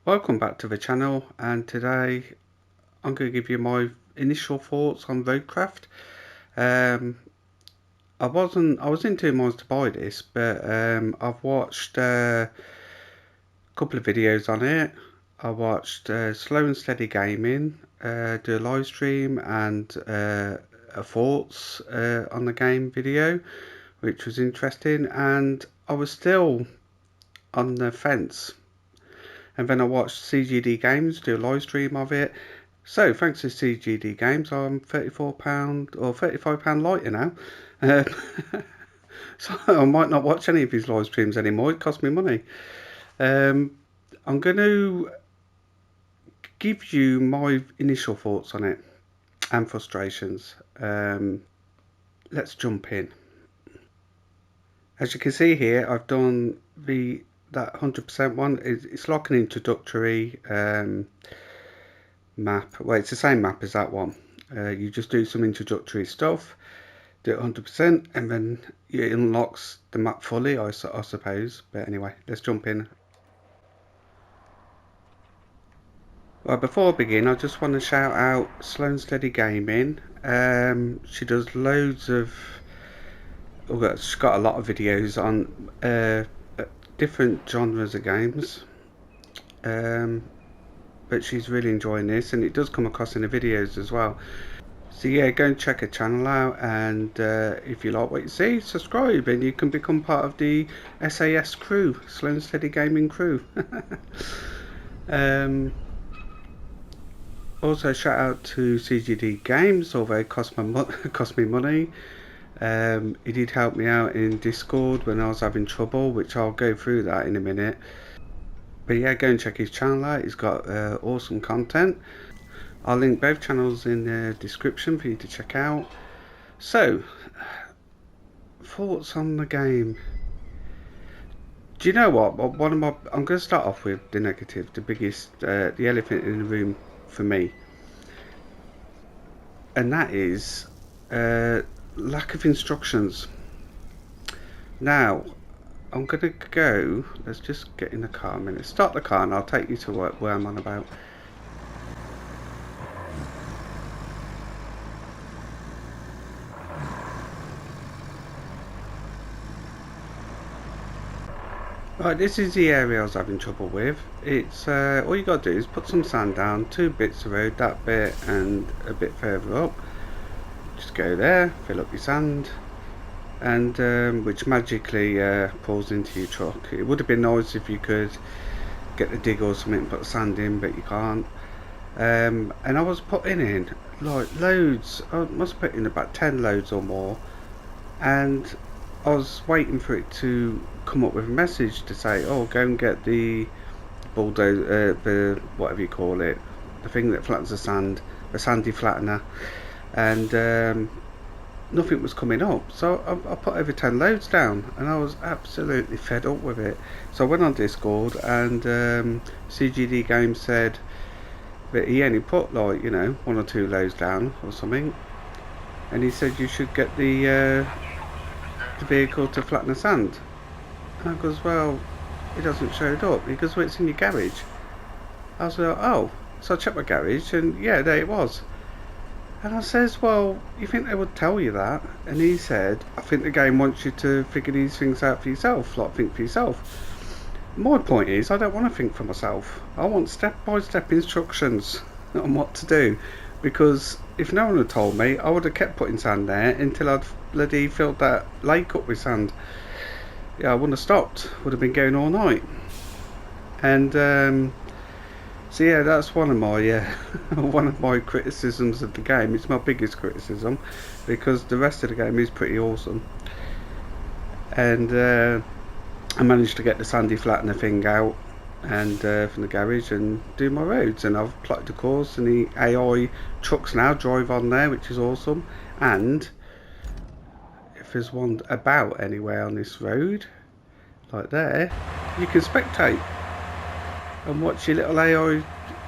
Welcome back to the channel, and today I'm going to give you my initial thoughts on Roadcraft. I was in two minds to buy this, but I've watched a couple of videos on it. I watched Slow and Steady Gaming do a live stream and a thoughts on the game video, which was interesting, and I was still on the fence. And then I watched CGD Games do a live stream of it. So thanks to CGD Games, I'm £34 or £35 lighter now. So I might not watch any of his live streams anymore. It costs me money. I'm going to give you my initial thoughts on it and frustrations. Let's jump in. As you can see here, I've done that 100% one. It's like an introductory map. Well, it's the same map as that one. You just do some introductory stuff, do it 100%, and then it unlocks the map fully, I suppose. But anyway, let's jump in. Well, before I begin, I just want to shout out Slow and Steady Gaming. She does loads of... she's got a lot of videos on different genres of games, but she's really enjoying this, and it does come across in the videos as well. So yeah, go and check her channel out, and if you like what you see, subscribe and you can become part of the SAS crew, Slow and Steady Gaming crew. Also shout out to CGD Games, although it cost me money. He did help me out in Discord when I was having trouble, which I'll go through that in a minute. But yeah, go and check his channel out. He's got awesome content. I'll link both channels in the description for you to check out. So, thoughts on the game. Do you know what? I'm going to start off with the negative, the biggest, the elephant in the room for me, and that is lack of instructions. Now, I'm going to go, let's just get in the car a minute, start the car and I'll take you to where I'm on about. Right, this is the area I was having trouble with. It's all you got to do is put some sand down, 2 bits of road, that bit and a bit further up. Just go there, fill up your sand, and which magically pours into your truck. It would have been nice if you could get the digger or something and put sand in, but you can't. And I was putting in like loads. I must put in about 10 loads or more, and I was waiting for it to come up with a message to say, oh, go and get the bulldozer, the whatever you call it, the thing that flattens the sand, the sandy flattener, and nothing was coming up. So I put over 10 loads down, and I was absolutely fed up with it. So I went on Discord, and CGD Games said that he only put like 1 or 2 loads down or something, and he said you should get the vehicle to flatten the sand. And I goes, well, it doesn't show it up. He goes, well, it's in your garage. I was like, oh. So I checked my garage, and yeah, there it was. And I says, well, you think they would tell you that? And he said, I think the game wants you to figure these things out for yourself, like think for yourself. My point is, I don't want to think for myself. I want step-by-step instructions on what to do. Because if no one had told me, I would have kept putting sand there until I'd bloody filled that lake up with sand. Yeah, I wouldn't have stopped. Would have been going all night. And so yeah, that's one of my criticisms of the game. It's my biggest criticism, because the rest of the game is pretty awesome. And I managed to get the sandy flattener thing out and from the garage and do my roads, and I've plotted the course, and the AI trucks now drive on there, which is awesome. And if there's one about anywhere on this road, like there, you can spectate and watch your little AI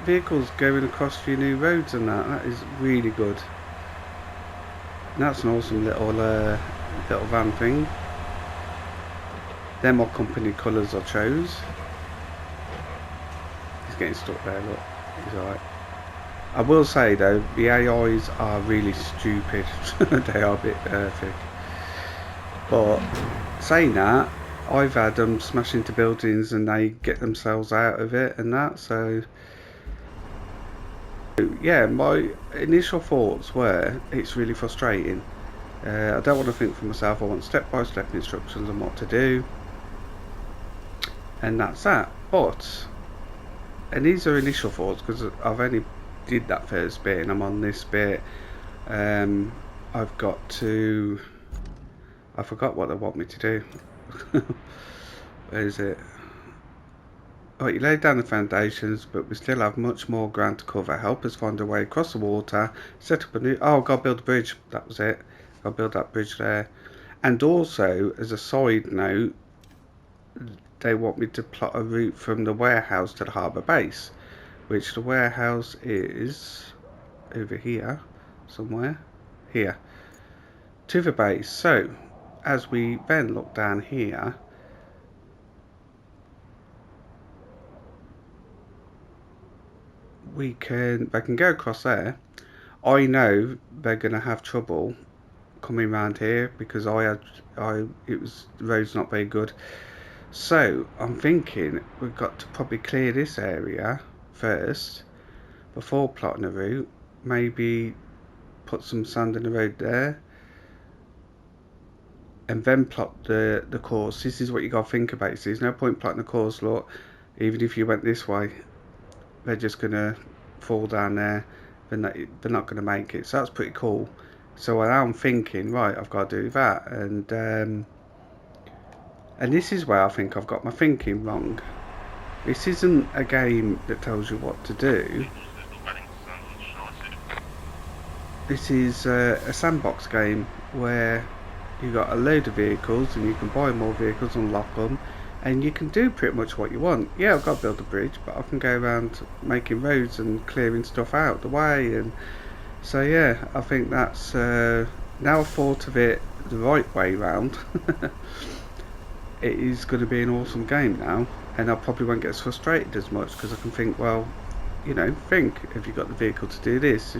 vehicles going across your new roads, and that is really good. And that's an awesome little van thing. They're my company colours I chose. getting stuck there, look. He's alright. I will say though, the AIs are really stupid. They are a bit thick. But saying that, I've had them smash into buildings and they get themselves out of it and that, so yeah, my initial thoughts were it's really frustrating. I don't want to think for myself, I want step-by-step instructions on what to do, and that's that. But, and these are initial thoughts because I've only did that first bit and I'm on this bit. I've got to, I forgot what they want me to do. Where is it? Right, you laid down the foundations, but we still have much more ground to cover. Help us find a way across the water. Set up a new... Oh, I've got to build a bridge. That was it. I'll build that bridge there. And also, as a side note, they want me to plot a route from the warehouse to the harbour base. Which the warehouse is over here, somewhere. Here. To the base. So, as we then look down here... they can go across there. I know they're gonna have trouble coming around here because the road's not very good. So I'm thinking we've got to probably clear this area first before plotting a route. Maybe put some sand in the road there and then plot the course. This is what you gotta think about. So there's no point plotting the course, look, even if you went this way. They're just gonna fall down there. They're not gonna make it. So that's pretty cool. So I'm thinking, right, I've got to do that, and this is where I think I've got my thinking wrong. This isn't a game that tells you what to do. This is a sandbox game where you got a load of vehicles and you can buy more vehicles, unlock them, and you can do pretty much what you want. Yeah, I've got to build a bridge, but I can go around making roads and clearing stuff out the way. And so yeah, I think that's now I've thought of it the right way round. It is going to be an awesome game now, and I probably won't get as frustrated as much because I can think, well, you know, have you got the vehicle to do this?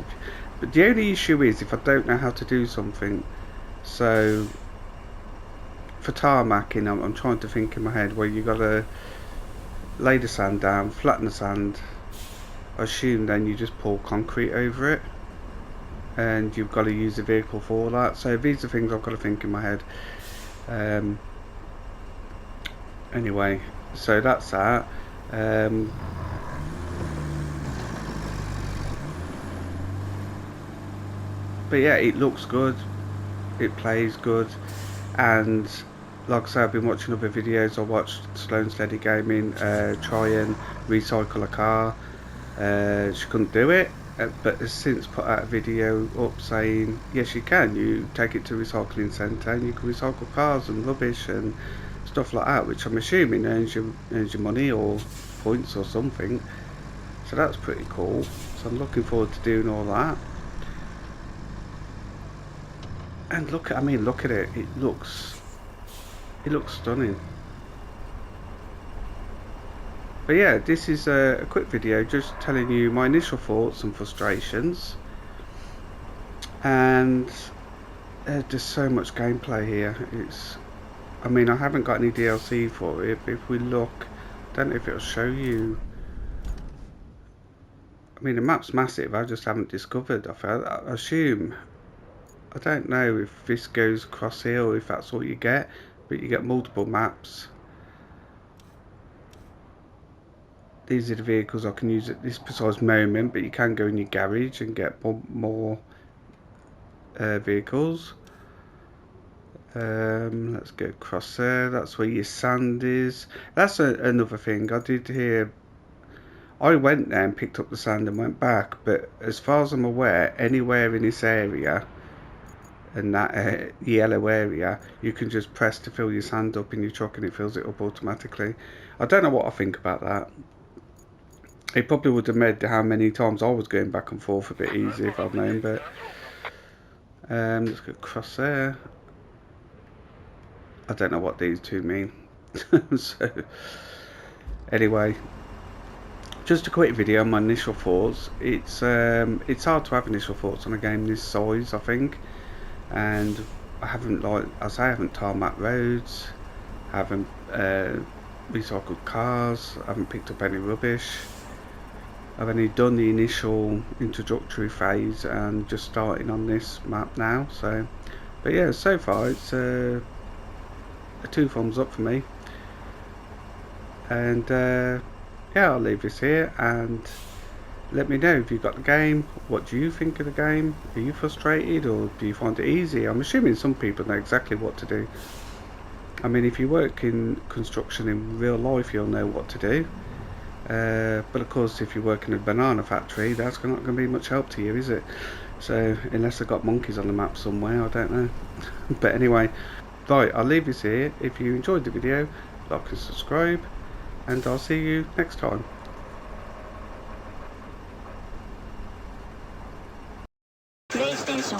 But the only issue is if I don't know how to do something. So for tarmacking, I'm trying to think in my head where you got to lay the sand down, flatten the sand. I assume then you just pour concrete over it, and you've got to use the vehicle for that. So these are things I've got to think in my head. Anyway, so that's that. But yeah, it looks good, it plays good, and like I say, I've been watching other videos. I watched Slow and Steady Gaming try and recycle a car. She couldn't do it, but has since put out a video up saying yes you can. You take it to a recycling centre and you can recycle cars and rubbish and stuff like that, which I'm assuming earns you money or points or something. So that's pretty cool. So I'm looking forward to doing all that. And look at it. It looks stunning. But yeah, this is a quick video just telling you my initial thoughts and frustrations. And there's just so much gameplay here. I haven't got any DLC for it, but if we look, I don't know if it'll show you. The map's massive, I just haven't discovered. I assume, I don't know if this goes across here or if that's all you get, but you get multiple maps. These are the vehicles I can use at this precise moment, but you can go in your garage and get more vehicles. Let's go across there. That's where your sand is. That's another thing I did hear. I went there and picked up the sand and went back, but as far as I'm aware, anywhere in this area and that yellow area, you can just press to fill your sand up in your truck and it fills it up automatically. I don't know what I think about that. It probably would have made how many times I was going back and forth a bit easier if I'd known, but let's go across there. I don't know what these two mean. So anyway, just a quick video on my initial thoughts. It's hard to have initial thoughts on a game this size, I think, and I haven't, like I say, I haven't tarmac roads, haven't recycled cars, I haven't picked up any rubbish. I've only done the initial introductory phase and just starting on this map now. So, but yeah, so far it's a 2 thumbs up for me. And yeah, I'll leave this here and let me know if you've got the game. What do you think of the game? Are you frustrated or do you find it easy? I'm assuming some people know exactly what to do. I mean, if you work in construction in real life, you'll know what to do. But of course, if you work in a banana factory, that's not going to be much help to you, is it? So, unless they've got monkeys on the map somewhere, I don't know. But anyway, right, I'll leave this here. If you enjoyed the video, like and subscribe, and I'll see you next time. PlayStation